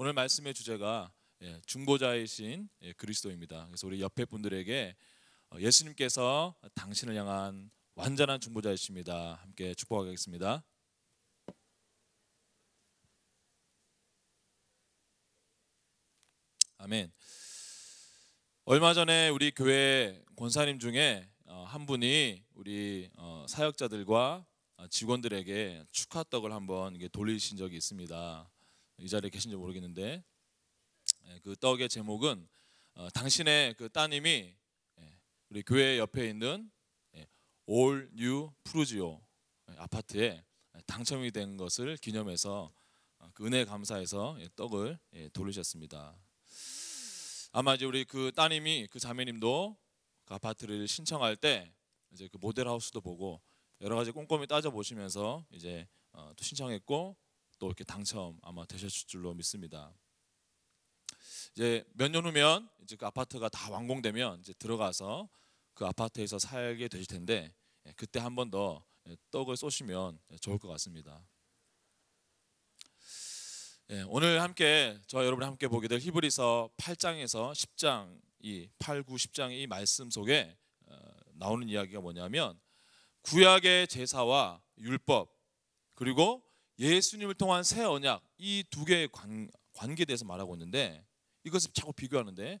오늘 말씀의 주제가 중보자이신 그리스도입니다. 그래서 우리 옆에 분들에게 예수님께서 당신을 향한 완전한 중보자이십니다. 함께 축복하겠습니다. 아멘. 얼마 전에 우리 교회 권사님 중에 한 분이 우리 사역자들과 직원들에게 축하떡을 한번 돌리신 적이 있습니다. 이 자리에 계신지 모르겠는데 그 떡의 제목은 당신의 그 따님이 우리 교회 옆에 있는 올 뉴 푸르지오 아파트에 당첨이 된 것을 기념해서 그 은혜 감사해서 떡을 돌리셨습니다. 아마 이제 우리 그 따님이 그 자매님도 그 아파트를 신청할 때 이제 그 모델하우스도 보고 여러 가지 꼼꼼히 따져 보시면서 이제 또 신청했고 또 이렇게 당첨 아마 되셨을 줄로 믿습니다. 이제 몇 년 후면 이제 그 아파트가 다 완공되면 이제 들어가서 그 아파트에서 살게 되실 텐데 그때 한 번 더 떡을 쏘시면 좋을 것 같습니다. 오늘 함께 저와 여러분이 함께 보게 될 히브리서 8장에서 10장 이 8, 9, 10장의 이 말씀 속에 나오는 이야기가 뭐냐면 구약의 제사와 율법 그리고 예수님을 통한 새 언약 이 두 개의 관계에 대해서 말하고 있는데 이것을 자꾸 비교하는데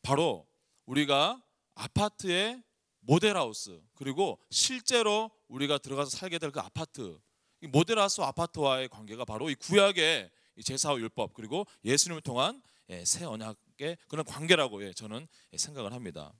바로 우리가 아파트의 모델하우스 그리고 실제로 우리가 들어가서 살게 될 그 아파트 이 모델하우스 아파트와의 관계가 바로 이 구약의 제사와 율법 그리고 예수님을 통한 새 언약의 그런 관계라고 저는 생각을 합니다.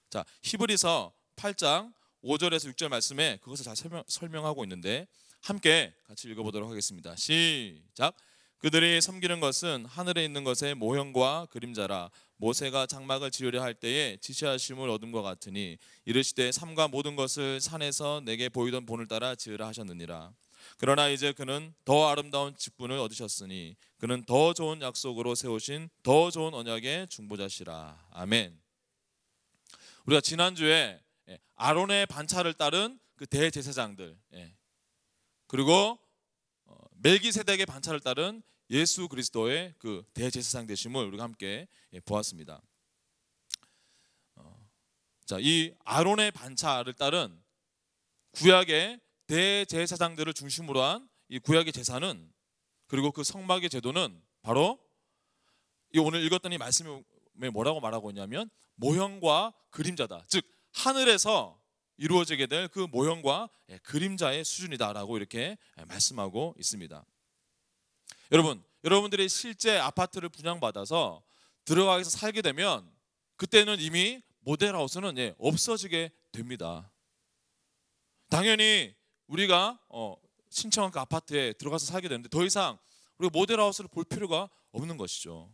자, 히브리서 8장 5절에서 6절 말씀에 그것을 잘 설명하고 있는데 함께 같이 읽어보도록 하겠습니다. 시작. 그들이 섬기는 것은 하늘에 있는 것의 모형과 그림자라 모세가 장막을 지으려 할 때에 지시하심을 얻은 것 같으니 이르시되 삼가 모든 것을 산에서 내게 보이던 본을 따라 지으라 하셨느니라. 그러나 이제 그는 더 아름다운 직분을 얻으셨으니 그는 더 좋은 약속으로 세우신 더 좋은 언약의 중보자시라. 아멘. 우리가 지난주에 아론의 반차를 따른 그 대제사장들 그리고 멜기세덱의 반차를 따른 예수 그리스도의 그 대제사장 되심을 우리가 함께 보았습니다. 자, 이 아론의 반차를 따른 구약의 대제사장들을 중심으로 한 이 구약의 제사는 그리고 그 성막의 제도는 바로 이 오늘 읽었던 이 말씀에 뭐라고 말하고 있냐면 모형과 그림자다. 즉 하늘에서 이루어지게 될 그 모형과 그림자의 수준이다라고 이렇게 말씀하고 있습니다. 여러분들이 실제 아파트를 분양받아서 들어가서 살게 되면 그때는 이미 모델하우스는 없어지게 됩니다. 당연히 우리가 신청한 그 아파트에 들어가서 살게 되는데 더 이상 우리가 모델하우스를 볼 필요가 없는 것이죠.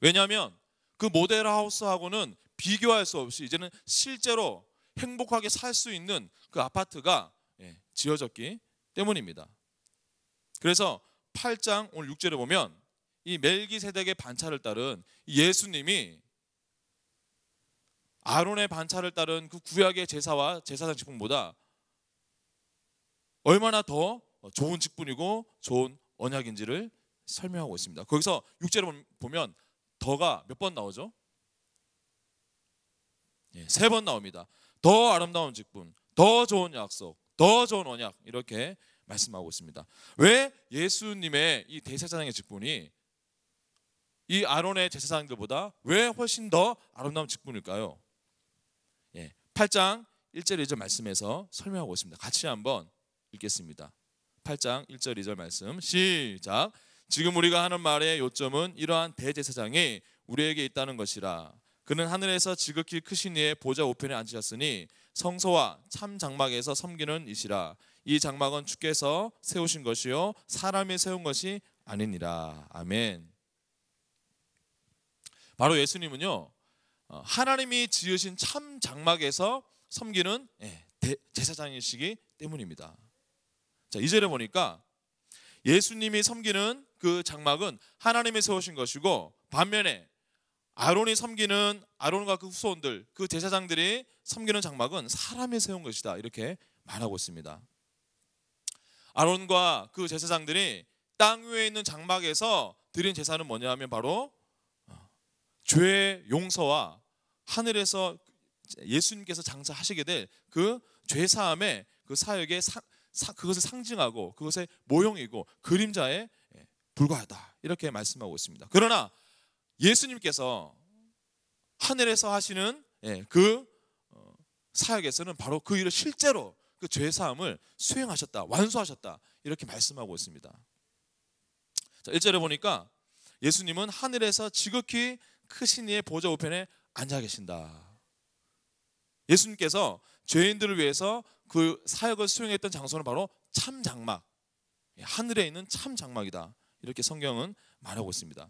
왜냐하면 그 모델하우스하고는 비교할 수 없이 이제는 실제로 행복하게 살 수 있는 그 아파트가 지어졌기 때문입니다. 그래서 8장 오늘 6절에 보면 이 멜기세덱의 반차를 따른 예수님이 아론의 반차를 따른 그 구약의 제사와 제사장 직분보다 얼마나 더 좋은 직분이고 좋은 언약인지를 설명하고 있습니다. 거기서 6절에 보면 더가 몇 번 나오죠? 3번 나옵니다. 더 아름다운 직분, 더 좋은 약속, 더 좋은 언약 이렇게 말씀하고 있습니다. 왜 예수님의 이 대제사장의 직분이 이 아론의 제사장들보다 왜 훨씬 더 아름다운 직분일까요? 8장 1절 2절 말씀에서 설명하고 있습니다. 같이 한번 읽겠습니다. 8장 1절 2절 말씀 시작. 지금 우리가 하는 말의 요점은 이러한 대제사장이 우리에게 있다는 것이라. 그는 하늘에서 지극히 크신 이의 보좌 우편에 앉으셨으니 성소와 참 장막에서 섬기는 이시라. 이 장막은 주께서 세우신 것이요 사람이 세운 것이 아니니라. 아멘. 바로 예수님은요 하나님이 지으신 참 장막에서 섬기는 제사장이시기 때문입니다. 자, 2절에 보니까 예수님이 섬기는 그 장막은 하나님이 세우신 것이고 반면에 아론이 섬기는 아론과 그 후손들 그 제사장들이 섬기는 장막은 사람이 세운 것이다 이렇게 말하고 있습니다. 아론과 그 제사장들이 땅 위에 있는 장막에서 드린 제사는 뭐냐 하면 바로 죄 용서와 하늘에서 예수님께서 장사하시게 될 그 죄사함의 그 사역의 그것을 상징하고 그것의 모형이고 그림자에 불과하다, 이렇게 말씀하고 있습니다. 그러나 예수님께서 하늘에서 하시는 그 사역에서는 바로 그 일을 실제로 그 죄사함을 수행하셨다, 완수하셨다, 이렇게 말씀하고 있습니다. 자, 1절에 보니까 예수님은 하늘에서 지극히 크신 이의 보좌 우편에 앉아 계신다. 예수님께서 죄인들을 위해서 그 사역을 수행했던 장소는 바로 참 장막, 하늘에 있는 참 장막이다, 이렇게 성경은 말하고 있습니다.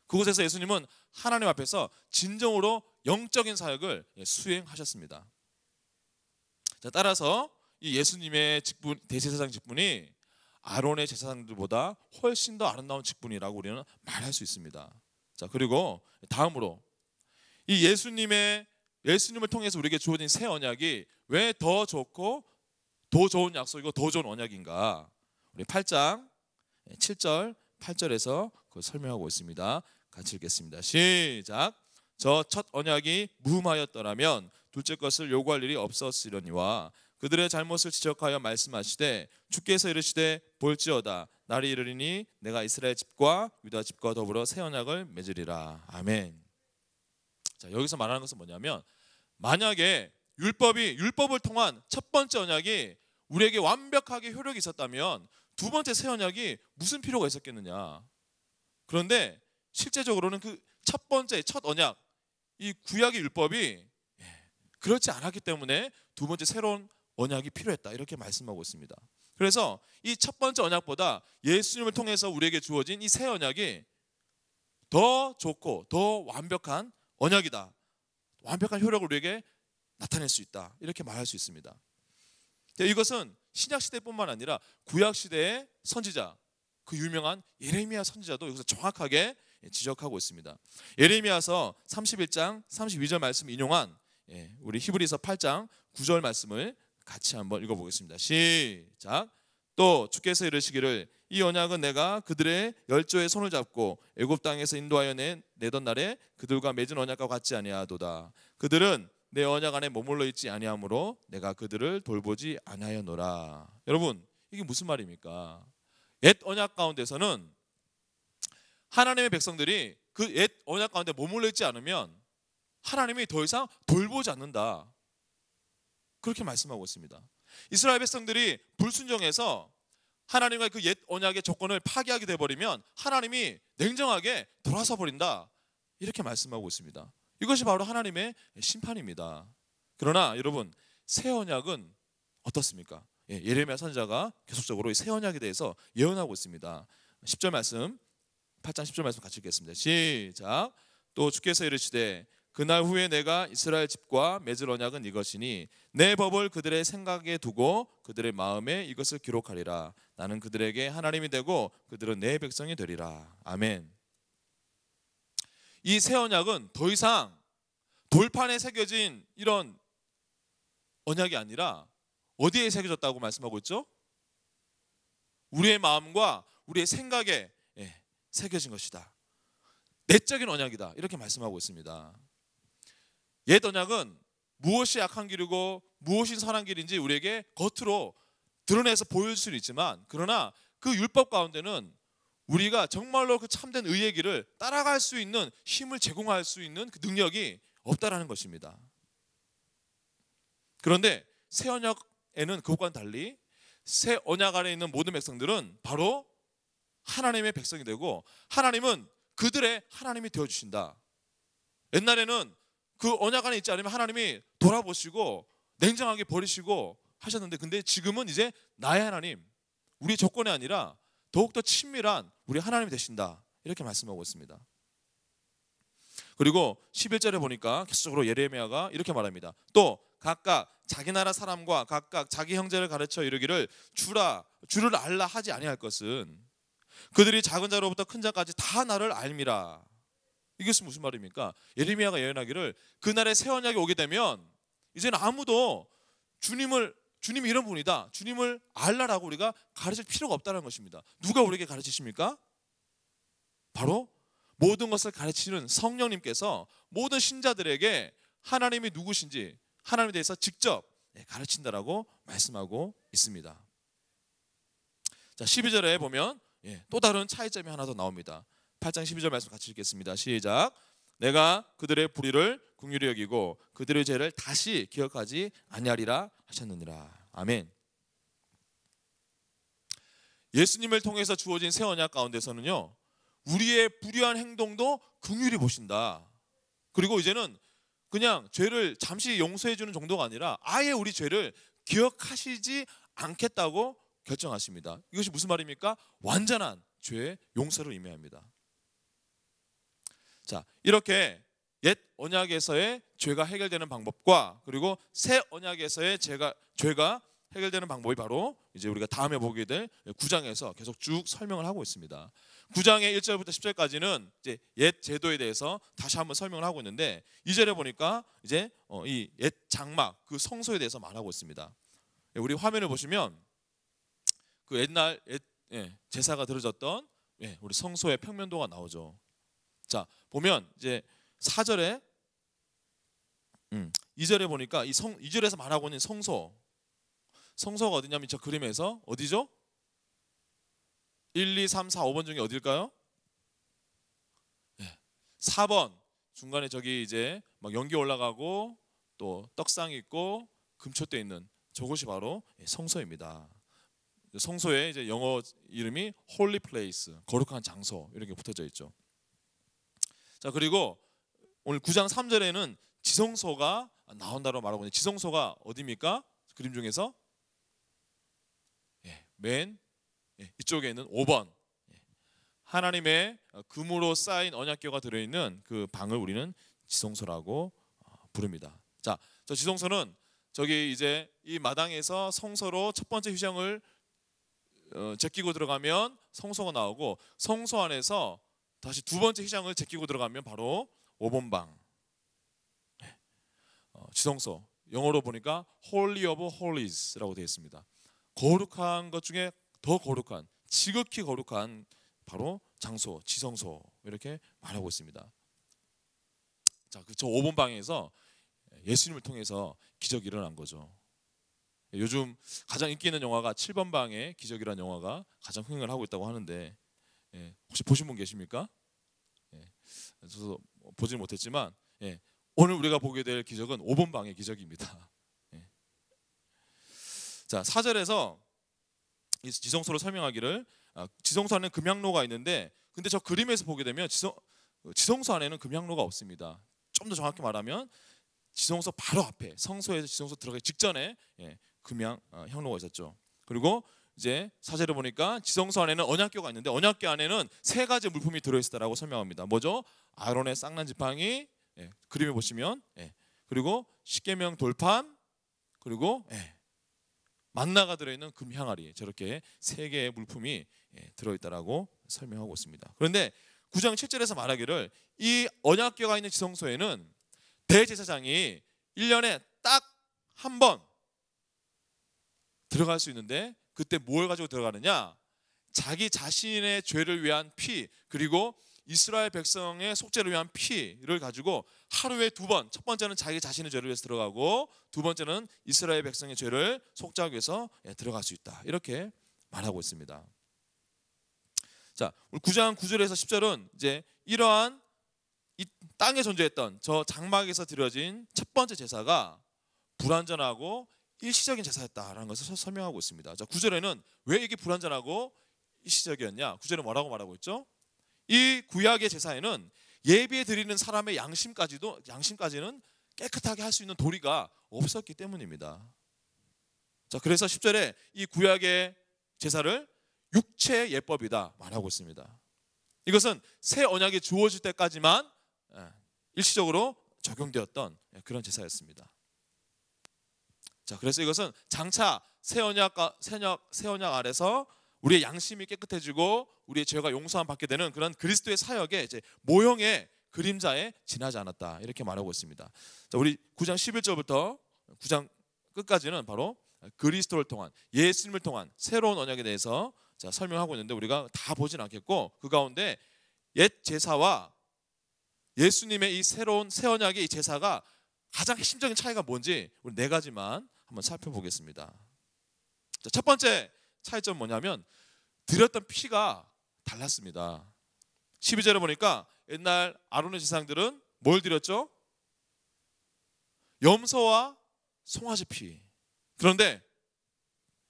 그곳에서 예수님은 하나님 앞에서 진정으로 영적인 사역을 수행하셨습니다. 자, 따라서 이 예수님의 직분, 대제사장 직분이 아론의 제사장들보다 훨씬 더 아름다운 직분이라고 우리는 말할 수 있습니다. 자, 그리고 다음으로 이 예수님을 통해서 우리에게 주어진 새 언약이 왜 더 좋고 더 좋은 약속이고 더 좋은 언약인가? 우리 8장 7절 8절에서 그걸 설명하고 있습니다. 같이 읽겠습니다. 시작. 저 첫 언약이 무흠하였더라면 둘째 것을 요구할 일이 없었으려니와 그들의 잘못을 지적하여 말씀하시되 주께서 이르시되 볼지어다 날이 이르리니 내가 이스라엘 집과 유다 집과 더불어 새 언약을 맺으리라. 아멘. 자, 여기서 말하는 것은 뭐냐면, 만약에 율법을 통한 첫 번째 언약이 우리에게 완벽하게 효력이 있었다면 두 번째 새 언약이 무슨 필요가 있었겠느냐. 그런데 실제적으로는 그 첫 번째 첫 언약, 이 구약의 율법이 그렇지 않았기 때문에 두 번째 새로운 언약이 필요했다, 이렇게 말씀하고 있습니다. 그래서 이 첫 번째 언약보다 예수님을 통해서 우리에게 주어진 이 새 언약이 더 좋고 더 완벽한 언약이다, 완벽한 효력을 우리에게 나타낼 수 있다, 이렇게 말할 수 있습니다. 이것은 신약시대뿐만 아니라 구약시대의 선지자, 그 유명한 예레미야 선지자도 여기서 정확하게 지적하고 있습니다. 예레미야서 31장 32절 말씀 인용한 우리 히브리서 8장 9절 말씀을 같이 한번 읽어보겠습니다. 시작. 또 주께서 이르시기를 이 언약은 내가 그들의 열조의 손을 잡고 애굽 땅에서 인도하여 내던 날에 그들과 맺은 언약과 같지 아니하도다. 그들은 내 언약 안에 머물러 있지 아니하므로 내가 그들을 돌보지 아니하였노라. 여러분, 이게 무슨 말입니까? 옛 언약 가운데서는 하나님의 백성들이 그 옛 언약 가운데 머물러 있지 않으면 하나님이 더 이상 돌보지 않는다, 그렇게 말씀하고 있습니다. 이스라엘 백성들이 불순종해서 하나님과 그 옛 언약의 조건을 파기하게 되어버리면 하나님이 냉정하게 돌아서 버린다, 이렇게 말씀하고 있습니다. 이것이 바로 하나님의 심판입니다. 그러나 여러분, 새 언약은 어떻습니까? 예레미야 선지자가 계속적으로 이 새 언약에 대해서 예언하고 있습니다. 10절 말씀, 8장 10절 말씀 같이 읽겠습니다. 시작. 또 주께서 이르시되 그날 후에 내가 이스라엘 집과 맺을 언약은 이것이니 내 법을 그들의 생각에 두고 그들의 마음에 이것을 기록하리라. 나는 그들에게 하나님이 되고 그들은 내 백성이 되리라. 아멘. 이 새 언약은 더 이상 돌판에 새겨진 이런 언약이 아니라 어디에 새겨졌다고 말씀하고 있죠? 우리의 마음과 우리의 생각에 새겨진 것이다. 내적인 언약이다, 이렇게 말씀하고 있습니다. 옛 언약은 무엇이 악한 길이고 무엇이 선한 길인지 우리에게 겉으로 드러내서 보여줄 수는 있지만, 그러나 그 율법 가운데는 우리가 정말로 그 참된 의의 길을 따라갈 수 있는 힘을 제공할 수 있는 그 능력이 없다라는 것입니다. 그런데 새 언약에는 그것과는 달리 새 언약 안에 있는 모든 백성들은 바로 하나님의 백성이 되고 하나님은 그들의 하나님이 되어주신다. 옛날에는 그 언약 안에 있지 않으면 하나님이 돌아보시고 냉정하게 버리시고 하셨는데, 근데 지금은 이제 나의 하나님, 우리 조건이 아니라 더욱더 친밀한 우리 하나님이 되신다, 이렇게 말씀하고 있습니다. 그리고 11절에 보니까 계속적으로 예레미야가 이렇게 말합니다. 또 각각 자기 나라 사람과 각각 자기 형제를 가르쳐 이르기를 주를 알라 하지 아니할 것은 그들이 작은 자로부터 큰 자까지 다 나를 알미라. 이것은 무슨 말입니까? 예레미야가 예언하기를 그날의 새 언약이 오게 되면 이제는 아무도 주님이 이런 분이다, 주님을 알라라고 우리가 가르칠 필요가 없다는 것입니다. 누가 우리에게 가르치십니까? 바로 모든 것을 가르치는 성령님께서 모든 신자들에게 하나님이 누구신지, 하나님에 대해서 직접 가르친다라고 말씀하고 있습니다. 자, 12절에 보면 또 다른 차이점이 하나 더 나옵니다. 8장 12절 말씀 같이 읽겠습니다. 시작. 내가 그들의 불의를 긍휼히 여기고 그들의 죄를 다시 기억하지 아니하리라 하셨느니라. 아멘. 예수님을 통해서 주어진 새 언약 가운데서는요, 우리의 불의한 행동도 긍휼히 보신다. 그리고 이제는 그냥 죄를 잠시 용서해 주는 정도가 아니라 아예 우리 죄를 기억하시지 않겠다고 결정하십니다. 이것이 무슨 말입니까? 완전한 죄의 용서를 의미합니다. 자, 이렇게 옛 언약에서의 죄가 해결되는 방법과 그리고 새 언약에서의 죄가 해결되는 방법이 바로 이제 우리가 다음에 보게 될 9장에서 계속 쭉 설명을 하고 있습니다. 9장의 1절부터 10절까지는 이제 옛 제도에 대해서 다시 한번 설명을 하고 있는데, 2절에 보니까 이제 이 옛 장막, 그 성소에 대해서 말하고 있습니다. 우리 화면을 보시면 그 옛날 제사가 드려졌던 우리 성소의 평면도가 나오죠. 자, 보면 이제 4절에 2절에 보니까 2절에서 말하고 있는 성소가 어디냐면 저 그림에서 어디죠? 1, 2, 3, 4, 5번 중에 어딜까요? 4번 중간에 저기 이제 막 연기 올라가고 또 떡상이 있고 금초대 있는 저곳이 바로 성소입니다. 성소의 이제 영어 이름이 Holy Place, 거룩한 장소 이렇게 붙어져 있죠. 자, 그리고 오늘 9장 3절에는 지성소가 나온다고 말하고 있는데, 지성소가 어디입니까? 그림 중에서 맨 이쪽에 있는 5번, 하나님의 금으로 쌓인 언약궤가 들어있는 그 방을 우리는 지성소라고 부릅니다. 자, 저 지성소는 저기 이제 이 마당에서 성소로 첫 번째 휘장을 제끼고 들어가면 성소가 나오고, 성소 안에서 다시 두 번째 휘장을 제끼고 들어가면 바로 5번 방, 지성소. 영어로 보니까 Holy of Holies라고 되어 있습니다. 거룩한 것 중에 더 거룩한, 지극히 거룩한 바로 장소, 지성소 이렇게 말하고 있습니다. 자, 저 5번 방에서 예수님을 통해서 기적이 일어난 거죠. 요즘 가장 인기 있는 영화가 7번 방의 기적이라는 영화가 가장 흥행을 하고 있다고 하는데, 혹시 보신 분 계십니까? 저도 보지는 못했지만 오늘 우리가 보게 될 기적은 5번 방의 기적입니다. 자, 4절에서 이 지성소를 설명하기를, 지성소 안에는 금향로가 있는데, 근데 저 그림에서 보게 되면 지성소 안에는 금향로가 없습니다. 좀 더 정확히 말하면 지성소 바로 앞에, 성소에서 지성소 들어가기 직전에 향로가 있었죠. 그리고 이제 4절에 보니까 지성소 안에는 언약궤가 있는데, 언약궤 안에는 세 가지 물품이 들어있었다라고 설명합니다. 뭐죠? 아론의 쌍난 지팡이, 그림에 보시면, 그리고 십계명 돌판, 그리고 만나가 들어있는 금향아리, 저렇게 세 개의 물품이 들어있다라고 설명하고 있습니다. 그런데 9장 7절에서 말하기를, 이 언약궤가 있는 지성소에는 대제사장이 1년에 딱 한 번 들어갈 수 있는데, 그때 뭘 가지고 들어가느냐? 자기 자신의 죄를 위한 피, 그리고 이스라엘 백성의 속죄를 위한 피를 가지고 하루에 2번, 첫 번째는 자기 자신의 죄를 위해서 들어가고, 두 번째는 이스라엘 백성의 죄를 속죄하기 위해서 들어갈 수 있다, 이렇게 말하고 있습니다. 자, 9장 9절에서 10절은 이제 이러한 이 땅에 존재했던 저 장막에서 드려진 첫 번째 제사가 불완전하고 일시적인 제사였다라는 것을 설명하고 있습니다. 자, 9절에는 왜 이게 불완전하고 일시적이었냐? 9절에 뭐라고 말하고 있죠? 이 구약의 제사에는 예비에 드리는 사람의 양심까지는 깨끗하게 할 수 있는 도리가 없었기 때문입니다. 자, 그래서 10절에 이 구약의 제사를 육체의 예법이다 말하고 있습니다. 이것은 새 언약이 주어질 때까지만 일시적으로 적용되었던 그런 제사였습니다. 자, 그래서 이것은 장차 새 언약 아래서 우리의 양심이 깨끗해지고 우리의 죄가 용서함 받게 되는 그런 그리스도의 사역의 이제 모형의 그림자에 지나지 않았다, 이렇게 말하고 있습니다. 자, 우리 9장 11절부터 9장 끝까지는 바로 그리스도를 통한, 예수님을 통한 새로운 언약에 대해서 자, 설명하고 있는데 우리가 다 보진 않겠고, 그 가운데 옛 제사와 예수님의 이 새로운 새 언약의 이 제사가 가장 핵심적인 차이가 뭔지 우리 네 가지만 한번 살펴보겠습니다. 자, 첫 번째 차이점 뭐냐면 드렸던 피가 달랐습니다. 12절에 보니까 옛날 아론의 제사장들은 뭘 드렸죠? 염소와 송아지 피. 그런데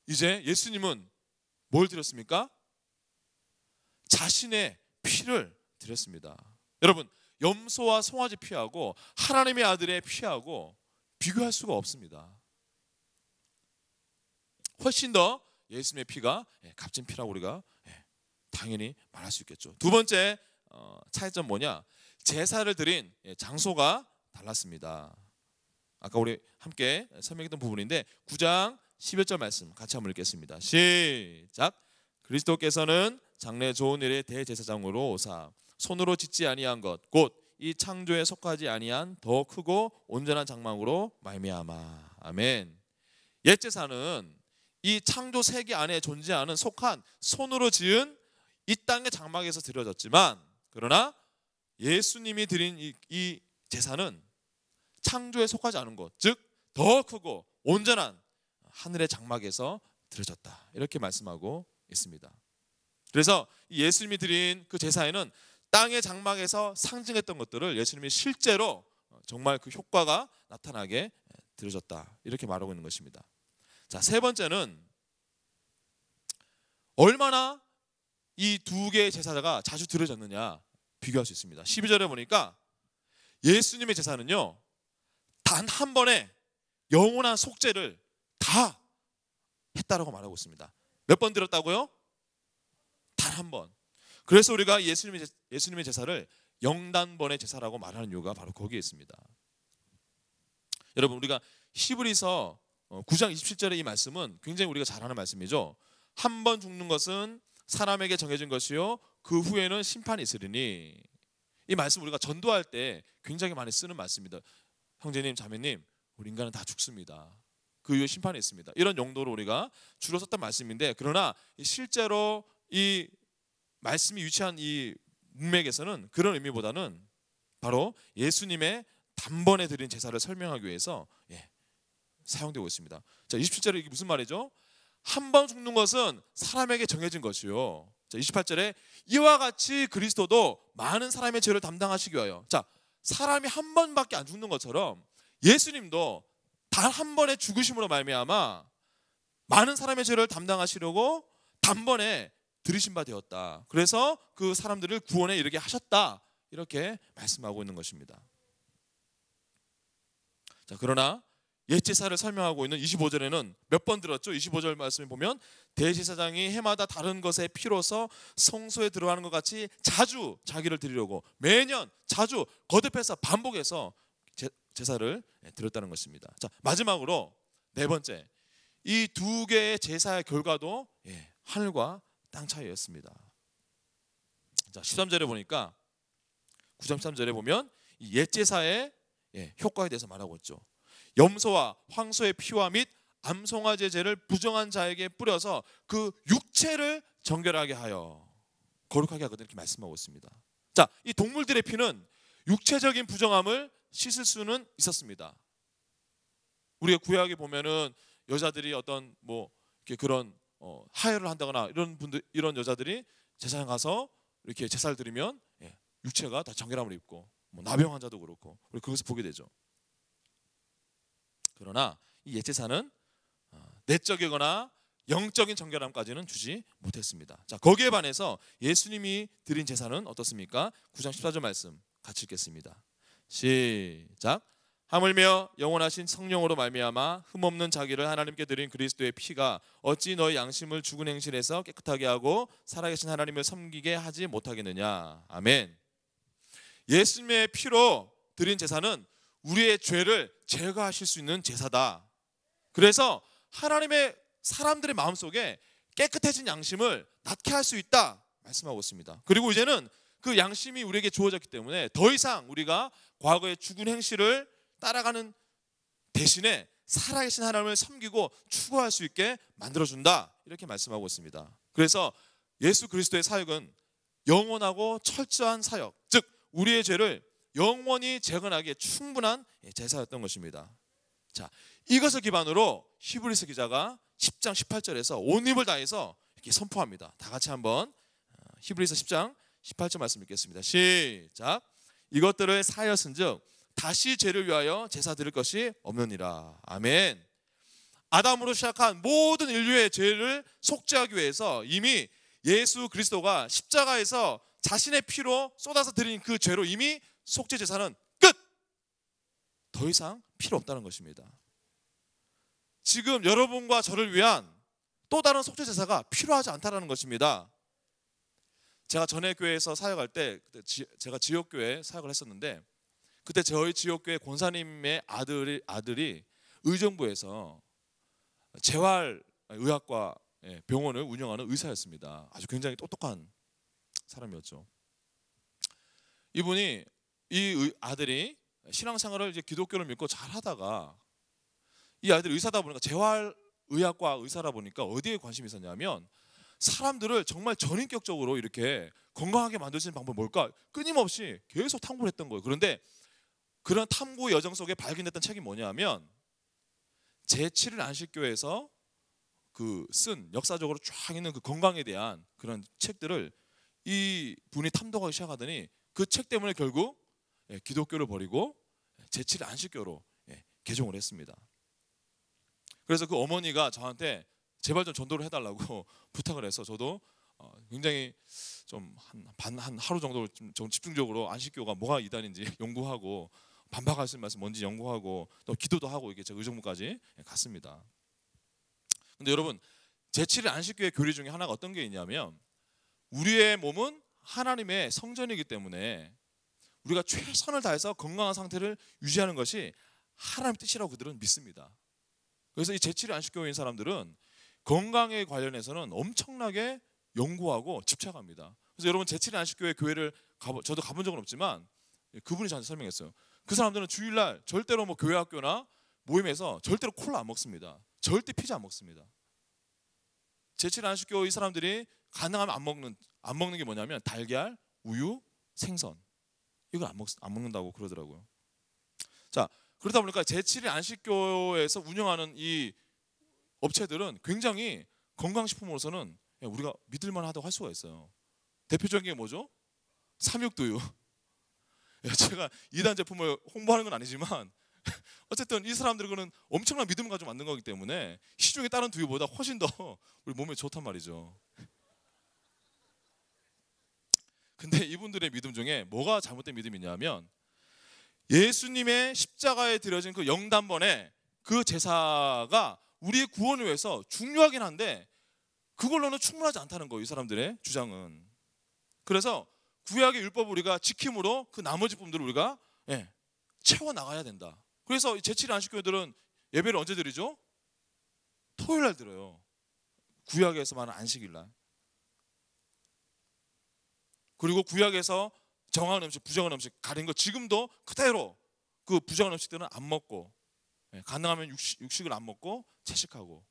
이제 예수님은 뭘 드렸습니까? 자신의 피를 드렸습니다. 여러분, 염소와 송아지 피하고 하나님의 아들의 피하고 비교할 수가 없습니다. 훨씬 더 예수님의 피가 값진 피라고 우리가 당연히 말할 수 있겠죠. 두 번째 차이점 뭐냐? 제사를 드린 장소가 달랐습니다. 아까 우리 함께 설명했던 부분인데 9장 11절 말씀 같이 한번 읽겠습니다. 시작. 그리스도께서는 장래 좋은 일의 대제사장으로 오사 손으로 짓지 아니한 것 곧 이 창조에 속하지 아니한 더 크고 온전한 장막으로 말미암아. 아멘. 옛 제사는 이 창조 세계 안에 존재하는 속한 손으로 지은 이 땅의 장막에서 드려졌지만, 그러나 예수님이 드린 이 제사는 창조에 속하지 않은 것, 즉 더 크고 온전한 하늘의 장막에서 드려졌다, 이렇게 말씀하고 있습니다. 그래서 예수님이 드린 그 제사에는 땅의 장막에서 상징했던 것들을 예수님이 실제로 정말 그 효과가 나타나게 드려졌다, 이렇게 말하고 있는 것입니다. 자, 세 번째는 얼마나 이 두 개의 제사가 자주 드려졌느냐 비교할 수 있습니다. 12절에 보니까 예수님의 제사는요, 단 한 번에 영원한 속죄를 다 했다라고 말하고 있습니다. 몇 번 드렸다고요? 단 한 번. 그래서 우리가 예수님의 제사를 영단번의 제사라고 말하는 이유가 바로 거기에 있습니다. 여러분, 우리가 히브리서 9장 27절의 이 말씀은 굉장히 우리가 잘 아는 말씀이죠. 한 번 죽는 것은 사람에게 정해진 것이요 그 후에는 심판이 있으리니. 이 말씀 우리가 전도할 때 굉장히 많이 쓰는 말씀입니다. 형제님, 자매님, 우리 인간은 다 죽습니다. 그 이후에 심판이 있습니다. 이런 용도로 우리가 주로 썼던 말씀인데, 그러나 실제로 이 말씀이 위치한 이 문맥에서는 그런 의미보다는 바로 예수님의 단번에 드린 제사를 설명하기 위해서 사용되고 있습니다. 자, 27절에 이게 무슨 말이죠? 한 번 죽는 것은 사람에게 정해진 것이요. 자, 28절에 이와 같이 그리스도도 많은 사람의 죄를 담당하시기 위하여. 자, 사람이 한 번밖에 안 죽는 것처럼 예수님도 단 한 번의 죽으심으로 말미암아 많은 사람의 죄를 담당하시려고 단번에 들이신 바 되었다. 그래서 그 사람들을 구원에 이르게 하셨다, 이렇게 말씀하고 있는 것입니다. 자, 그러나 옛 제사를 설명하고 있는 25절에는 몇 번 들었죠? 25절 말씀을 보면 대제사장이 해마다 다른 것의 피로서 성소에 들어가는 것 같이 자주 자기를 드리려고 매년 자주 거듭해서 반복해서 제사를 드렸다는 것입니다. 자, 마지막으로 네 번째, 이 두 개의 제사의 결과도 하늘과 땅 차이였습니다. 자, 13절에 보니까 9장 13절에 보면 이 옛 제사의 효과에 대해서 말하고 있죠. 염소와 황소의 피와 및 암송아지의 죄를 부정한 자에게 뿌려서 그 육체를 정결하게 하여 거룩하게 하거든, 이렇게 말씀하고 있습니다. 자, 이 동물들의 피는 육체적인 부정함을 씻을 수는 있었습니다. 우리가 구약에 보면은 여자들이 어떤 뭐 이렇게 그런 하혈을 한다거나 이런 여자들이 제사장 가서 이렇게 제사를 드리면 육체가 다 정결함을 입고, 뭐 나병 환자도 그렇고 우리 그것을 보게 되죠. 그러나 이 옛제사는 내적이거나 영적인 정결함까지는 주지 못했습니다. 자, 거기에 반해서 예수님이 드린 제사는 어떻습니까? 9장 14절 말씀 같이 읽겠습니다. 시작. 하물며 영원하신 성령으로 말미암아 흠없는 자기를 하나님께 드린 그리스도의 피가 어찌 너희 양심을 죽은 행실에서 깨끗하게 하고 살아계신 하나님을 섬기게 하지 못하겠느냐. 아멘. 예수님의 피로 드린 제사는 우리의 죄를 제거하실 수 있는 제사다. 그래서 하나님의 사람들의 마음속에 깨끗해진 양심을 낳게 할 수 있다 말씀하고 있습니다. 그리고 이제는 그 양심이 우리에게 주어졌기 때문에 더 이상 우리가 과거의 죽은 행실을 따라가는 대신에 살아계신 하나님을 섬기고 추구할 수 있게 만들어준다, 이렇게 말씀하고 있습니다. 그래서 예수 그리스도의 사역은 영원하고 철저한 사역, 즉 우리의 죄를 영원히 재건하기에 충분한 제사였던 것입니다. 자, 이것을 기반으로 히브리서 기자가 10장 18절에서 온 힘을 다해서 이렇게 선포합니다. 다 같이 한번 히브리서 10장 18절 말씀 읽겠습니다. 시작. 이것들을 사하였은즉 다시 죄를 위하여 제사 드릴 것이 없느니라. 아멘. 아담으로 시작한 모든 인류의 죄를 속죄하기 위해서 이미 예수 그리스도가 십자가에서 자신의 피로 쏟아서 드린 그 죄로 이미 속죄 제사는 끝! 더 이상 필요 없다는 것입니다. 지금 여러분과 저를 위한 또 다른 속죄 제사가 필요하지 않다는 것입니다. 제가 전에 교회에서 사역할 때 제가 지역교회 사역을 했었는데, 그때 저희 지역교회 권사님의 아들이 의정부에서 재활의학과 병원을 운영하는 의사였습니다. 아주 굉장히 똑똑한 사람이었죠. 이분이 이 아들이 신앙생활을 이제 기독교를 믿고 잘하다가, 이 아들이 의사다 보니까 재활의학과 의사라 보니까 어디에 관심이 있었냐면 사람들을 정말 전인격적으로 이렇게 건강하게 만들 수 있는 방법이 뭘까 끊임없이 계속 탐구를 했던 거예요. 그런데 그런 탐구 여정 속에 발견됐던 책이 뭐냐면 제7일 안식교에서 쓴 역사적으로 쫙 있는 그 건강에 대한 그런 책들을 이 분이 탐독하기 시작하더니 그 책 때문에 결국 기독교를 버리고 제7일 안식교로 개종을 했습니다. 그래서 그 어머니가 저한테 제발 좀 전도를 해달라고 부탁을 해서 저도 굉장히 좀 한 하루 정도 좀 집중적으로 안식교가 뭐가 이단인지 연구하고 반박할 수 있는 말씀 뭔지 연구하고 또 기도도 하고 이게 제가 의정부까지 갔습니다. 근데 여러분, 제7일 안식교의 교리 중에 하나가 어떤 게 있냐면 우리의 몸은 하나님의 성전이기 때문에 우리가 최선을 다해서 건강한 상태를 유지하는 것이 하나님의 뜻이라고 그들은 믿습니다. 그래서 이 제7일 안식교인 사람들은 건강에 관련해서는 엄청나게 연구하고 집착합니다. 그래서 여러분, 제7일 안식교회 교회를 저도 가본 적은 없지만 그분이 저한테 설명했어요. 그 사람들은 주일날 절대로 뭐 교회 학교나 모임에서 절대로 콜라 안 먹습니다. 절대 피자 안 먹습니다. 제7일 안식교 이 사람들이 가능하면 안 먹는 게 뭐냐면 달걀, 우유, 생선, 이걸 안 먹는다고 그러더라고요. 자, 그러다 보니까 제7일 안식교에서 운영하는 이 업체들은 굉장히 건강식품으로서는 우리가 믿을만하다고 할 수가 있어요. 대표적인 게 뭐죠? 삼육두유. 제가 이단 제품을 홍보하는 건 아니지만 어쨌든 이 사람들은 그는 엄청난 믿음을 가지고 만든 거기 때문에 시중에 다른 두유보다 훨씬 더 우리 몸에 좋단 말이죠. 근데 이분들의 믿음 중에 뭐가 잘못된 믿음이냐면 예수님의 십자가에 드려진 그 영단번에 그 제사가 우리의 구원을 위해서 중요하긴 한데 그걸로는 충분하지 않다는 거예요. 이 사람들의 주장은. 그래서 구약의 율법을 우리가 지킴으로 그 나머지 부분들을 우리가 채워나가야 된다. 그래서 제7일 안식교회들은 예배를 언제 드리죠? 토요일 날 드려요. 구약에서 말하는 안식일 날. 그리고 구약에서 정한 음식, 부정한 음식 가린 거 지금도 그대로 그 부정한 음식들은 안 먹고 가능하면 육식을 안 먹고 채식하고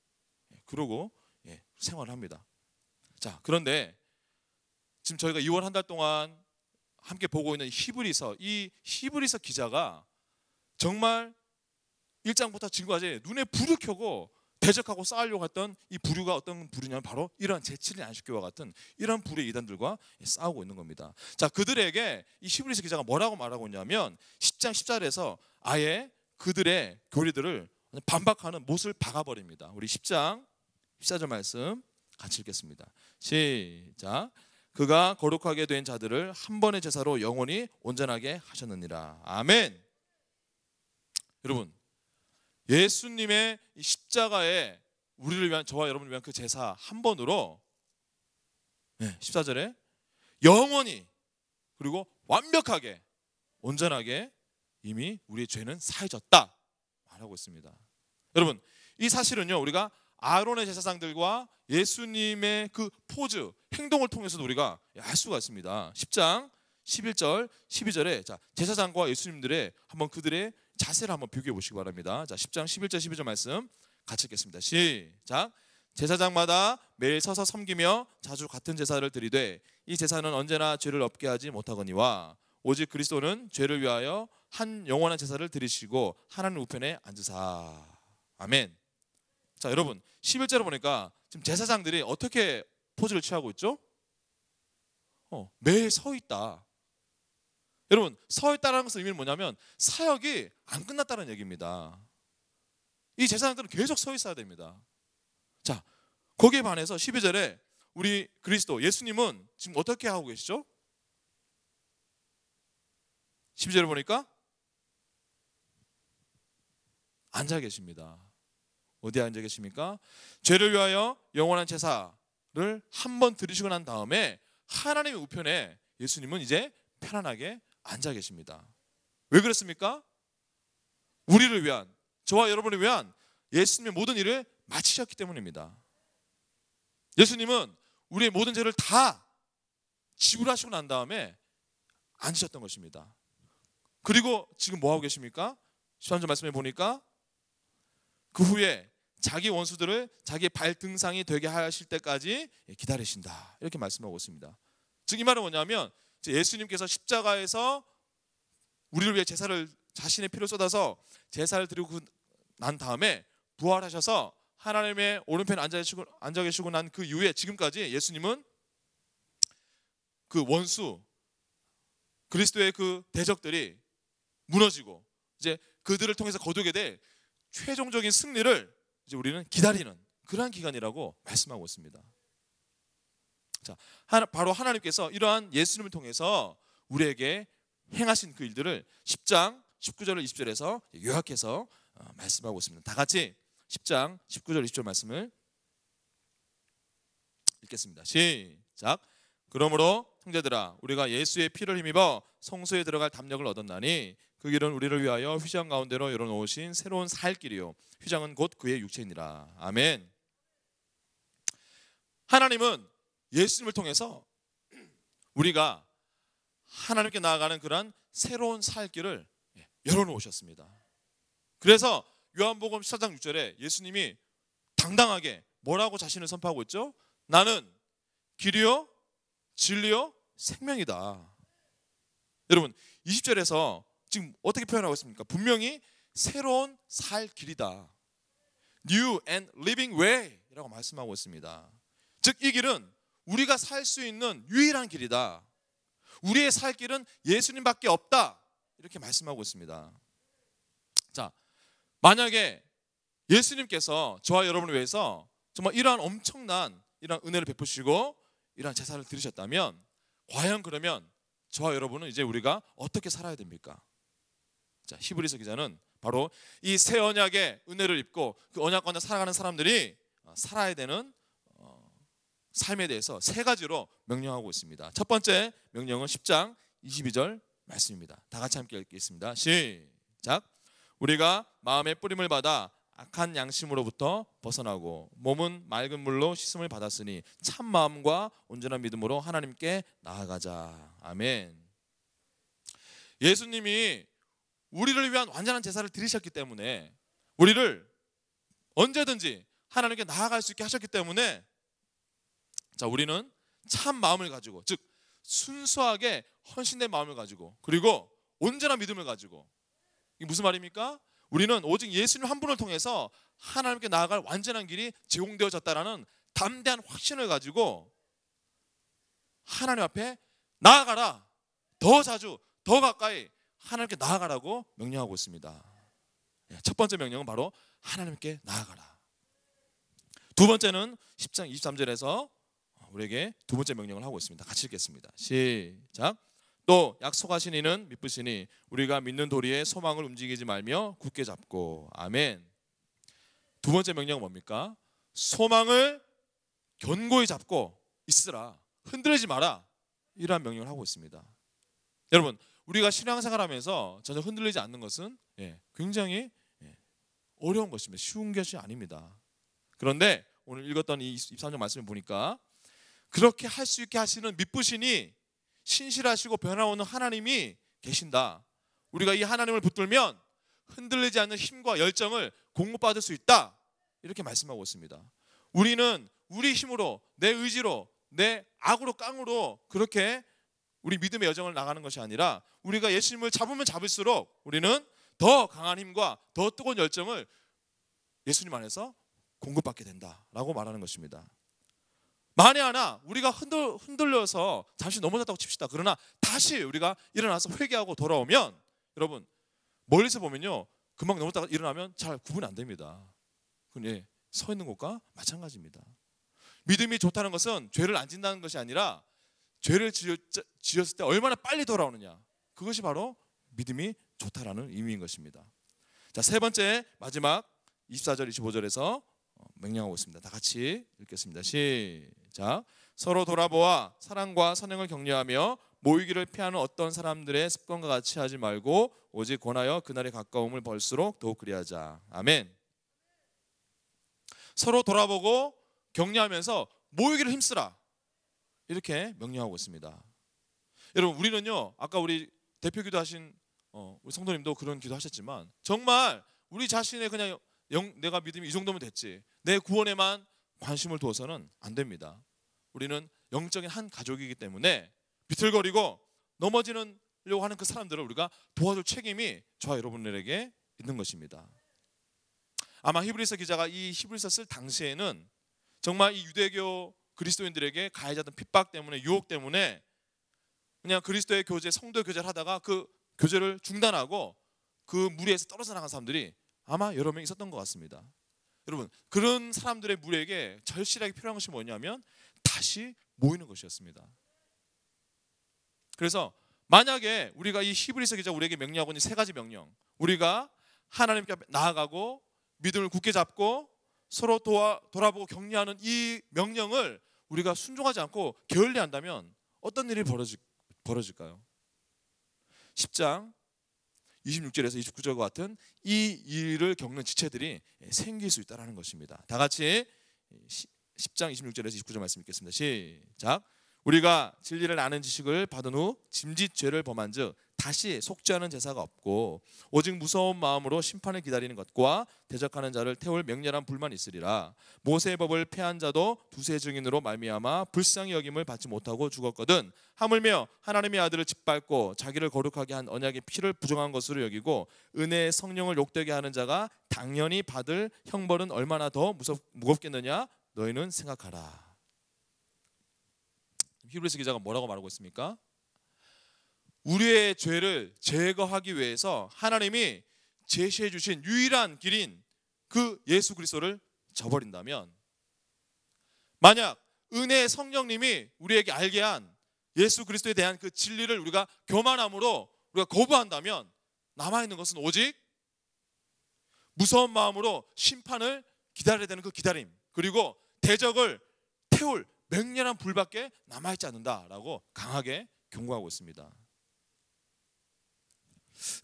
그러고 생활을 합니다. 자, 그런데 지금 저희가 2월 한 달 동안 함께 보고 있는 히브리서, 이 히브리서 기자가 정말 1장부터 지금까지 눈에 불을 켜고 대적하고 싸우려고 했던 이 부류가 어떤 부류냐면 바로 이런 제7일 안식교와 같은 이런 부류의 이단들과 싸우고 있는 겁니다. 자, 그들에게 이 히브리서 기자가 뭐라고 말하고 있냐면 10장 10절에서 아예 그들의 교리들을 반박하는 못을 박아버립니다. 우리 10장 14절 말씀 같이 읽겠습니다. 시작. 그가 거룩하게 된 자들을 한 번의 제사로 영원히 온전하게 하셨느니라. 아멘. 여러분, 예수님의 십자가에 우리를 위한, 저와 여러분을 위한 그 제사 한 번으로 14절에 영원히 그리고 완벽하게 온전하게 이미 우리의 죄는 사해졌다 말하고 있습니다. 여러분, 이 사실은요 우리가 아론의 제사장들과 예수님의 그 포즈, 행동을 통해서도 우리가 알 수가 있습니다. 10장 11절 12절에 자, 제사장과 예수님들의 한번 그들의 자세를 한번 비교해 보시기 바랍니다. 자, 10장 11절 12절 말씀 같이 읽겠습니다. 시작. 제사장마다 매일 서서 섬기며 자주 같은 제사를 드리되 이 제사는 언제나 죄를 없게 하지 못하거니와 오직 그리스도는 죄를 위하여 한 영원한 제사를 드리시고 하나님 우편에 앉으사. 아멘. 자, 여러분 11절을 보니까 지금 제사장들이 어떻게 포즈를 취하고 있죠? 매일 서 있다. 여러분 서 있다는 것의 의미는 뭐냐면 사역이 안 끝났다는 얘기입니다. 이 제사장들은 계속 서 있어야 됩니다. 자, 거기에 반해서 12절에 우리 그리스도 예수님은 지금 어떻게 하고 계시죠? 12절을 보니까 앉아 계십니다. 어디에 앉아 계십니까? 죄를 위하여 영원한 제사를 한 번 드리시고 난 다음에 하나님의 우편에 예수님은 이제 편안하게 앉아 계십니다. 왜 그렇습니까? 우리를 위한, 저와 여러분을 위한 예수님의 모든 일을 마치셨기 때문입니다. 예수님은 우리의 모든 죄를 다 지불하시고 난 다음에 앉으셨던 것입니다. 그리고 지금 뭐 하고 계십니까? 13절 말씀해 보니까 그 후에 자기 원수들을 자기의 발등상이 되게 하실 때까지 기다리신다, 이렇게 말씀하고 있습니다. 즉 이 말은 뭐냐면 예수님께서 십자가에서 우리를 위해 제사를, 자신의 피를 쏟아서 제사를 드리고 난 다음에 부활하셔서 하나님의 오른편에 앉아 계시고 난 그 이후에 지금까지 예수님은 그 원수 그리스도의 그 대적들이 무너지고 이제 그들을 통해서 거두게 될 최종적인 승리를 이제 우리는 기다리는 그러한 기간이라고 말씀하고 있습니다. 자, 바로 하나님께서 이러한 예수님을 통해서 우리에게 행하신 그 일들을 10장 19절 20절에서 요약해서 말씀하고 있습니다. 다 같이 10장 19절 20절 말씀을 읽겠습니다. 시작. 그러므로 형제들아, 우리가 예수의 피를 힘입어 성소에 들어갈 담력을 얻었나니 그 길은 우리를 위하여 휘장 가운데로 열어놓으신 새로운 살 길이요 휘장은 곧 그의 육체니라. 아멘. 하나님은 예수님을 통해서 우리가 하나님께 나아가는 그러한 새로운 살 길을 열어놓으셨습니다. 그래서 요한복음 14장 6절에 예수님이 당당하게 뭐라고 자신을 선포하고 있죠? 나는 길이요 진리요 생명이다. 여러분 20절에서 지금 어떻게 표현하고 있습니까? 분명히 새로운 살 길이다. New and living way 라고 말씀하고 있습니다. 즉 이 길은 우리가 살 수 있는 유일한 길이다. 우리의 살 길은 예수님밖에 없다. 이렇게 말씀하고 있습니다. 자, 만약에 예수님께서 저와 여러분을 위해서 정말 이러한 엄청난 이러한 은혜를 베푸시고 이러한 제사를 드리셨다면 과연 그러면 저와 여러분은 이제 우리가 어떻게 살아야 됩니까? 자, 히브리서 기자는 바로 이 새 언약의 은혜를 입고 그 언약 가운데 살아가는 사람들이 살아야 되는 삶에 대해서 세 가지로 명령하고 있습니다. 첫 번째 명령은 10장 22절 말씀입니다. 다 같이 함께 읽겠습니다. 시작. 우리가 마음의 뿌림을 받아 악한 양심으로부터 벗어나고 몸은 맑은 물로 씻음을 받았으니 참 마음과 온전한 믿음으로 하나님께 나아가자. 아멘. 예수님이 우리를 위한 완전한 제사를 드리셨기 때문에 우리를 언제든지 하나님께 나아갈 수 있게 하셨기 때문에 자, 우리는 참 마음을 가지고, 즉 순수하게 헌신된 마음을 가지고 그리고 온전한 믿음을 가지고, 이게 무슨 말입니까? 우리는 오직 예수님 한 분을 통해서 하나님께 나아갈 완전한 길이 제공되어졌다라는 담대한 확신을 가지고 하나님 앞에 나아가라. 더 자주 더 가까이 하나님께 나아가라고 명령하고 있습니다. 첫 번째 명령은 바로 하나님께 나아가라. 두 번째는 10장 23절에서 우리에게 두 번째 명령을 하고 있습니다. 같이 읽겠습니다. 시작. 또 약속하신 이는 믿으시니 우리가 믿는 도리에 소망을 움직이지 말며 굳게 잡고. 아멘. 두 번째 명령은 뭡니까? 소망을 견고히 잡고 있으라. 흔들리지 마라. 이러한 명령을 하고 있습니다. 여러분, 우리가 신앙생활하면서 전혀 흔들리지 않는 것은 굉장히 어려운 것입니다. 쉬운 것이 아닙니다. 그런데 오늘 읽었던 이 23절 말씀을 보니까 그렇게 할 수 있게 하시는 믿으시니 신실하시고 변화없는 하나님이 계신다. 우리가 이 하나님을 붙들면 흔들리지 않는 힘과 열정을 공급받을 수 있다, 이렇게 말씀하고 있습니다. 우리는 우리 힘으로, 내 의지로, 내 악으로 깡으로 그렇게 우리 믿음의 여정을 나가는 것이 아니라 우리가 예수님을 잡으면 잡을수록 우리는 더 강한 힘과 더 뜨거운 열정을 예수님 안에서 공급받게 된다라고 말하는 것입니다. 만에 하나 우리가 흔들려서 잠시 넘어졌다고 칩시다. 그러나 다시 우리가 일어나서 회개하고 돌아오면, 여러분 멀리서 보면요, 금방 넘어졌다가 일어나면 잘 구분이 안 됩니다. 그건 서 있는 것과 마찬가지입니다. 믿음이 좋다는 것은 죄를 안 짓는다는 것이 아니라 죄를 지었을 때 얼마나 빨리 돌아오느냐, 그것이 바로 믿음이 좋다라는 의미인 것입니다. 자, 세 번째, 마지막 24절 25절에서 명령하고 있습니다. 다 같이 읽겠습니다. 시작. 서로 돌아보아 사랑과 선행을 격려하며 모이기를 피하는 어떤 사람들의 습관과 같이 하지 말고 오직 권하여 그날의 가까움을 벌수록 더욱 그리하자. 아멘. 서로 돌아보고 격려하면서 모이기를 힘쓰라, 이렇게 명령하고 있습니다. 여러분, 우리는요, 아까 우리 대표 기도하신 우리 성도님도 그런 기도하셨지만 정말 우리 자신의 그냥 내가 믿음이 이 정도면 됐지, 내 구원에만 관심을 두어서는 안 됩니다. 우리는 영적인 한 가족이기 때문에 비틀거리고 넘어지려고 하는 그 사람들을 우리가 도와줄 책임이 저와 여러분들에게 있는 것입니다. 아마 히브리서 기자가 이 히브리서 쓸 당시에는 정말 이 유대교 그리스도인들에게 가해자던 핍박 때문에, 유혹 때문에 그냥 그리스도의 교제, 성도의 교제를 하다가 그 교제를 중단하고 그 무리에서 떨어져 나간 사람들이 아마 여러 명 있었던 것 같습니다. 여러분, 그런 사람들의 무리에게 절실하게 필요한 것이 뭐냐면 다시 모이는 것이었습니다. 그래서 만약에 우리가 이 히브리서 기자 우리에게 명령하고 있는 세 가지 명령, 우리가 하나님께 나아가고 믿음을 굳게 잡고 서로 돌아보고 격려하는 이 명령을 우리가 순종하지 않고 게을리한다면 어떤 일이 벌어질까요? 10장 26절에서 29절과 같은 이 일을 겪는 지체들이 생길 수 있다는 것입니다. 다 같이 10장 26절에서 29절 말씀 읽겠습니다. 시작. 우리가 진리를 아는 지식을 받은 후 짐짓 죄를 범한 즉 다시 속죄하는 제사가 없고 오직 무서운 마음으로 심판을 기다리는 것과 대적하는 자를 태울 맹렬한 불만 있으리라. 모세의 법을 폐한 자도 두세 증인으로 말미암아 불쌍히 여김을 받지 못하고 죽었거든. 하물며 하나님의 아들을 짓밟고 자기를 거룩하게 한 언약의 피를 부정한 것으로 여기고 은혜의 성령을 욕되게 하는 자가 당연히 받을 형벌은 얼마나 더 무겁겠느냐 너희는 생각하라. 히브리서 기자가 뭐라고 말하고 있습니까? 우리의 죄를 제거하기 위해서 하나님이 제시해 주신 유일한 길인 그 예수 그리스도를 저버린다면, 만약 은혜의 성령님이 우리에게 알게 한 예수 그리스도에 대한 그 진리를 우리가 교만함으로 우리가 거부한다면 남아있는 것은 오직 무서운 마음으로 심판을 기다려야 되는 그 기다림, 그리고 대적을 태울 맹렬한 불밖에 남아있지 않는다라고 강하게 경고하고 있습니다.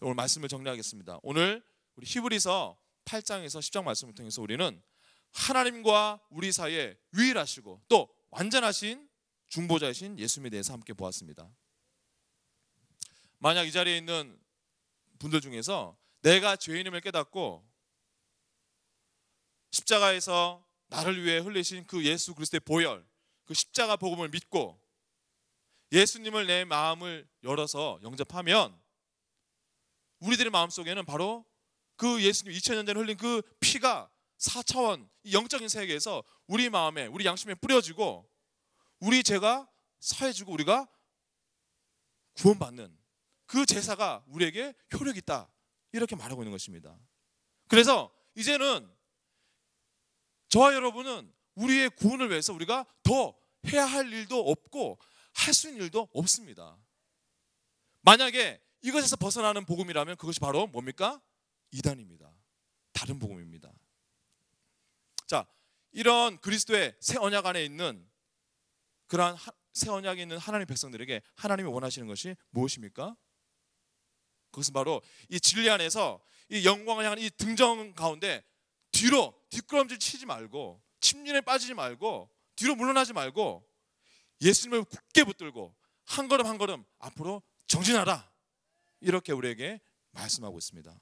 오늘 말씀을 정리하겠습니다. 오늘 우리 히브리서 8장에서 10장 말씀을 통해서 우리는 하나님과 우리 사이에 유일하시고 또 완전하신 중보자이신 예수님에 대해서 함께 보았습니다. 만약 이 자리에 있는 분들 중에서 내가 죄인임을 깨닫고 십자가에서 나를 위해 흘리신 그 예수 그리스도의 보혈, 그 십자가 복음을 믿고 예수님을 내 마음을 열어서 영접하면 우리들의 마음속에는 바로 그 예수님 2000년 전에 흘린 그 피가 4차원 영적인 세계에서 우리 마음에, 우리 양심에 뿌려지고 우리 죄가 사해지고 우리가 구원받는 그 제사가 우리에게 효력이 있다, 이렇게 말하고 있는 것입니다. 그래서 이제는 저와 여러분은 우리의 구원을 위해서 우리가 더 해야 할 일도 없고 할 수 있는 일도 없습니다. 만약에 이것에서 벗어나는 복음이라면 그것이 바로 뭡니까? 이단입니다. 다른 복음입니다. 자, 이런 그리스도의 새 언약 안에 있는 그러한 새 언약에 있는 하나님의 백성들에게 하나님이 원하시는 것이 무엇입니까? 그것은 바로 이 진리 안에서 이 영광을 향한 이 등정 가운데 뒤로 뒷걸음질 치지 말고 침륜에 빠지지 말고 뒤로 물러나지 말고 예수님을 굳게 붙들고 한 걸음 한 걸음 앞으로 정진하라, 이렇게 우리에게 말씀하고 있습니다.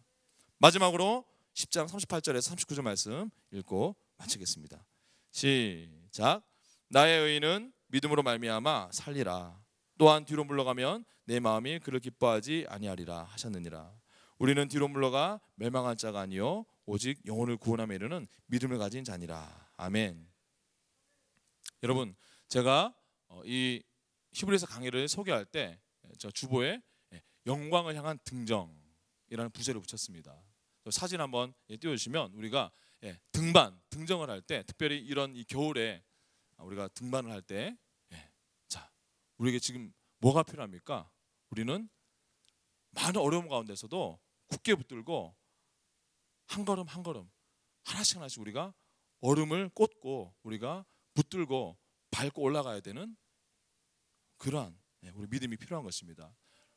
마지막으로 10장 38절에서 39절 말씀 읽고 마치겠습니다. 시작. 나의 의인은 믿음으로 말미암아 살리라. 또한 뒤로 물러가면 내 마음이 그를 기뻐하지 아니하리라 하셨느니라. 우리는 뒤로 물러가 멸망한 자가 아니요 오직 영혼을 구원함에 이르는 믿음을 가진 자니라. 아멘. 여러분, 제가 이 히브리서 강의를 소개할 때 저 주보에 영광을 향한 등정이라는 부제를 붙였습니다. 사진 한번 띄워주시면 우리가 등정을 할 때, 특별히 이런 이 겨울에 우리가 등반을 할 때, 자, 우리에게 지금 뭐가 필요합니까? 우리는 많은 어려움 가운데서도 굳게 붙들고 한 걸음 한 걸음 하나씩 우리가 얼음을 꽂고 우리가 붙들고 밟고 올라가야 되는 그러한 우리 믿음이 필요한 것입니다.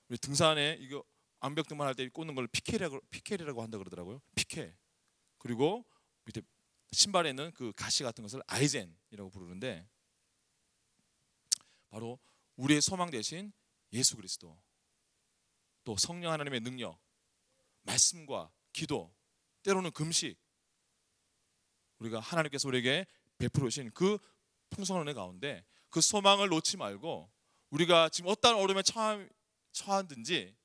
우리 등산에 이거 암벽 등반할 때 꽂는 걸 피켈이라고 한다 그러더라고요. 피켈. 그리고 밑에 신발에 있는 그 가시 같은 것을 아이젠이라고 부르는데, 바로 우리의 소망 대신 예수 그리스도, 또 성령 하나님의 능력, 말씀과 기도, 때로는 금식, 우리가 하나님께서 우리에게 베풀어 주신 그 풍성한 은혜 가운데 그 소망을 놓지 말고, 우리가 지금 어떠한 어려움에 처하든지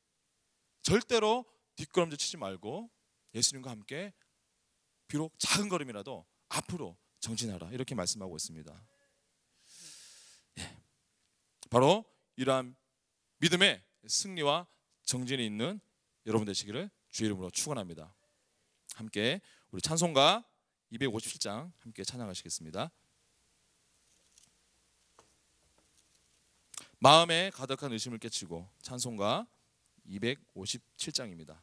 절대로 뒷걸음질 치지 말고 예수님과 함께 비록 작은 걸음이라도 앞으로 정진하라, 이렇게 말씀하고 있습니다. 바로 이러한 믿음의 승리와 정진이 있는 여러분 되시기를 주의 이름으로 축원합니다. 함께 우리 찬송가 257장 함께 찬양하시겠습니다. 마음에 가득한 의심을 깨치고, 찬송가 257장입니다.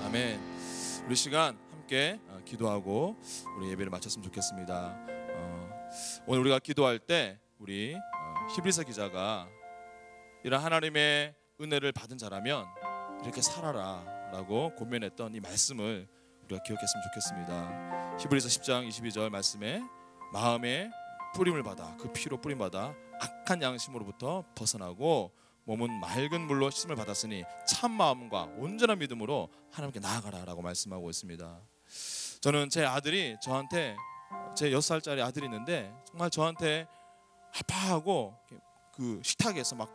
아멘. 우리 시간 함께 기도하고 우리 예배를 마쳤으면 좋겠습니다. 오늘 우리가 기도할 때 우리 히브리서 기자가 이런 하나님의 은혜를 받은 자라면 이렇게 살아라 라고 권면했던 이 말씀을 우리가 기억했으면 좋겠습니다. 히브리서 10장 22절 말씀에 마음에 뿌림을 받아 그 피로 뿌림 받아 악한 양심으로부터 벗어나고 몸은 맑은 물로 씻음을 받았으니 참 마음과 온전한 믿음으로 하나님께 나아가라 라고 말씀하고 있습니다. 저는 제 아들이 저한테, 제 6살짜리 아들이 있는데 정말 저한테 아파하고 그 식탁에서 막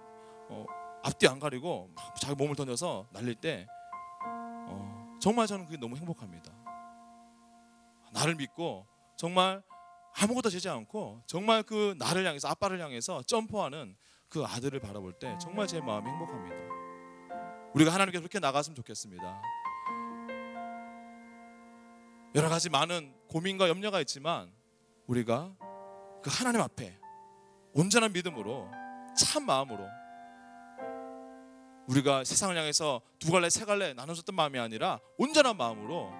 앞뒤 안 가리고 막 자기 몸을 던져서 날릴 때 정말 저는 그게 너무 행복합니다. 나를 믿고 정말 아무것도 되지 않고 정말 그 나를 향해서, 아빠를 향해서 점프하는 그 아들을 바라볼 때 정말 제 마음이 행복합니다. 우리가 하나님께 그렇게 나갔으면 좋겠습니다. 여러 가지 많은 고민과 염려가 있지만 우리가 그 하나님 앞에 온전한 믿음으로, 참 마음으로, 우리가 세상을 향해서 두 갈래 세 갈래 나눠줬던 마음이 아니라 온전한 마음으로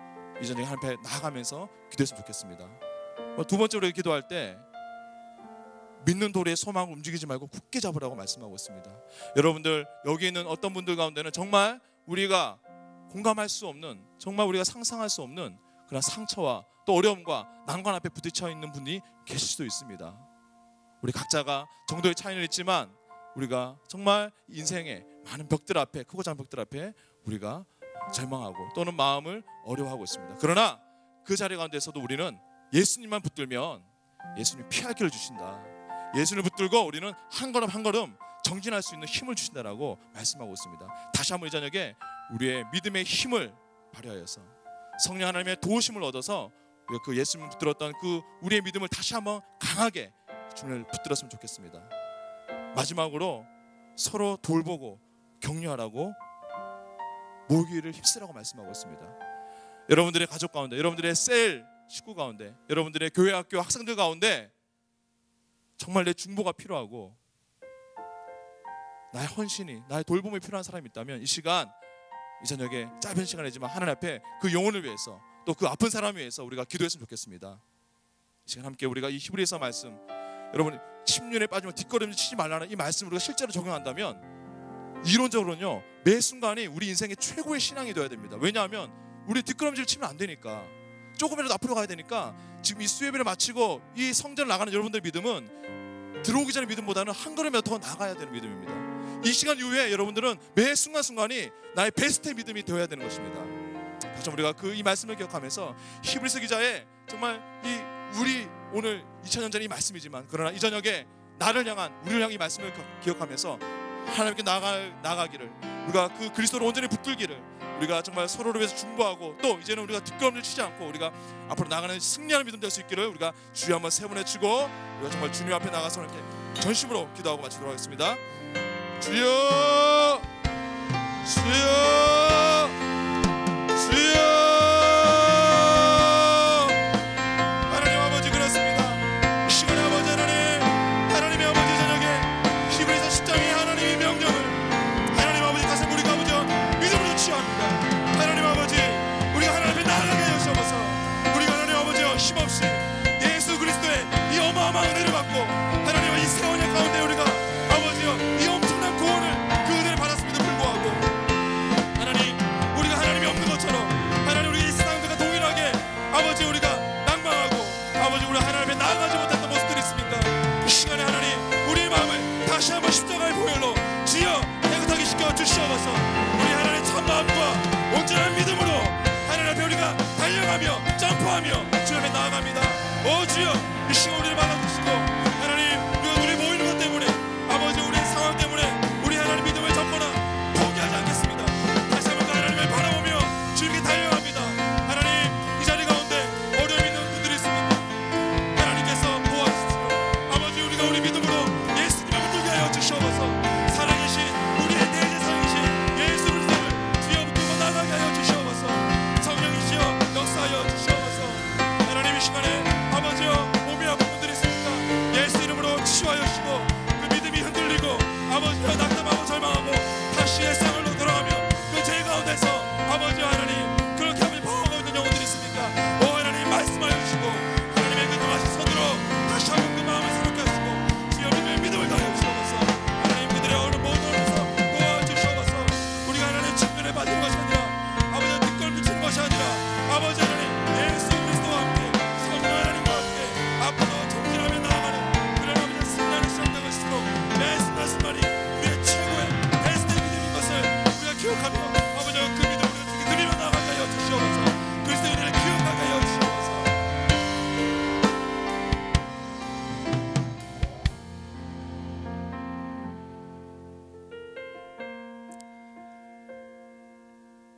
이전에 하나님 앞에 나아가면서 기도했으면 좋겠습니다. 두 번째, 우리가 기도할 때 믿는 돌의 소망을 움직이지 말고 굳게 잡으라고 말씀하고 있습니다. 여러분들, 여기 있는 어떤 분들 가운데는 정말 우리가 공감할 수 없는, 정말 우리가 상상할 수 없는 그런 상처와 또 어려움과 난관 앞에 부딪혀 있는 분이 계실 수도 있습니다. 우리 각자가 정도의 차이는 있지만 우리가 정말 인생의 많은 벽들 앞에, 크고 작은 벽들 앞에 우리가 절망하고 또는 마음을 어려워하고 있습니다. 그러나 그 자리 가운데서도 우리는 예수님만 붙들면 예수님 피할 길을 주신다. 예수님을 붙들고 우리는 한 걸음 한 걸음 정진할 수 있는 힘을 주신다라고 말씀하고 있습니다. 다시 한번 이 저녁에 우리의 믿음의 힘을 발휘하여서 성령 하나님의 도우심을 얻어서 우리가 그 예수님을 붙들었던 그 우리의 믿음을 다시 한번 강하게 주님을 붙들었으면 좋겠습니다. 마지막으로 서로 돌보고 격려하라고 모기를 힘쓰라고 말씀하고 있습니다. 여러분들의 가족 가운데, 여러분들의 셀 식구 가운데, 여러분들의 교회, 학교 학생들 가운데 정말 내 중보가 필요하고 나의 헌신이, 나의 돌봄이 필요한 사람이 있다면 이 시간, 이 저녁에 짧은 시간이지만 하나님 앞에 그 영혼을 위해서, 또 그 아픈 사람을 위해서 우리가 기도했으면 좋겠습니다. 이 시간 함께 우리가 이 히브리서 말씀, 여러분 침륜에 빠지면 뒷걸음질 치지 말라는 이 말씀을 우리가 실제로 적용한다면 이론적으로는요, 매 순간이 우리 인생의 최고의 신앙이 되어야 됩니다. 왜냐하면 우리 뒷걸음질 치면 안 되니까, 조금이라도 앞으로 가야 되니까. 지금 이 수예배를 마치고 이 성전을 나가는 여러분들의 믿음은 들어오기 전의 믿음보다는 한 걸음이라도 더 나가야 되는 믿음입니다. 이 시간 이후에 여러분들은 매 순간순간이 나의 베스트의 믿음이 되어야 되는 것입니다. 다시 우리가 이 말씀을 기억하면서 히브리서 기자의 정말 우리 오늘 2000년 전 이 말씀이지만 그러나 이 저녁에 나를 향한, 우리를 향한 이 말씀을 기억하면서 하나님께 나가기를, 우리가 그 그리스도를 온전히 붙들기를, 우리가 정말 서로를 위해서 중보하고 또 이제는 우리가 뒷걸음질 치지 않고 우리가 앞으로 나가는 승리하는 믿음 될 수 있기를 우리가 주여 한번 세 번 외치고 우리가 정말 주님 앞에 나가서 이렇게 전심으로 기도하고 마치도록 하겠습니다. 주여, 주여, 주여. 하나님 아버지, 그렇습니다. 이 시간에 아버지 하나님, 하나님의 아버지 저녁에 히브리서 10장의 하나님의 명령을 하나님 아버지 가슴 우리가 아버지 믿음으로 취합니다. 하나님 아버지, 우리가 하나님 앞에 나아가게 하시옵소서. 우리가 하나님 아버지여 힘없이 예수 그리스도의 이 어마어마한 은혜를 받고 하나님의 이 새 언약 가운데 우리가 아버지여 이 엄청난 구원을, 그 은혜를 받았음에도 불구하고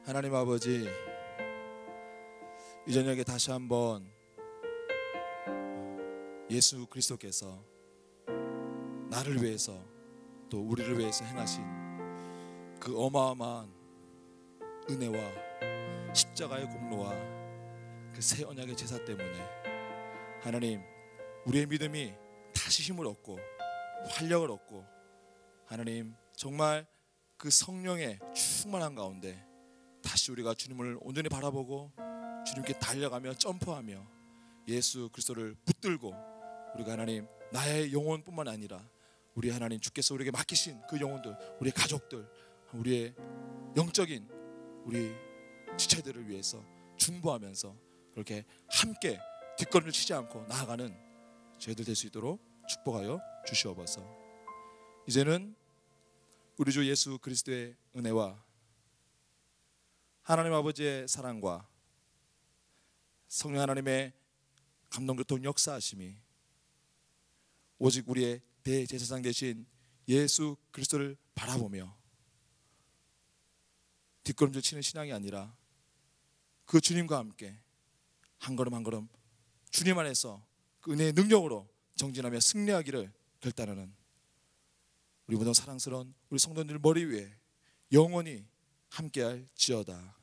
하나님 아버지, 이 저녁에 다시 한번 예수 그리스도께서 나를 위해서 또 우리를 위해서 행하신 그 어마어마한 은혜와 십자가의 공로와 그 새 언약의 제사 때문에 하나님, 우리의 믿음이 다시 힘을 얻고 활력을 얻고 하나님, 정말 그 성령의 충만한 가운데 다시 우리가 주님을 온전히 바라보고 주님께 달려가며 점프하며 예수 그리스도를 붙들고 우리가 하나님, 나의 영혼뿐만 아니라 우리 하나님 주께서 우리에게 맡기신 그 영혼들, 우리의 가족들, 우리의 영적인 우리 지체들을 위해서 중보하면서 그렇게 함께 뒷걸음을 치지 않고 나아가는 저희들 될 수 있도록 축복하여 주시옵소서. 이제는 우리 주 예수 그리스도의 은혜와 하나님 아버지의 사랑과 성령 하나님의 감동교통 역사하심이 오직 우리의 대제사장 되신 예수 그리스도를 바라보며 뒷걸음질 치는 신앙이 아니라 그 주님과 함께 한 걸음 한 걸음 주님 안에서 그 은혜의 능력으로 정진하며 승리하기를 결단하는 우리 모든 사랑스러운 우리 성도들 머리 위에 영원히 함께할 지어다.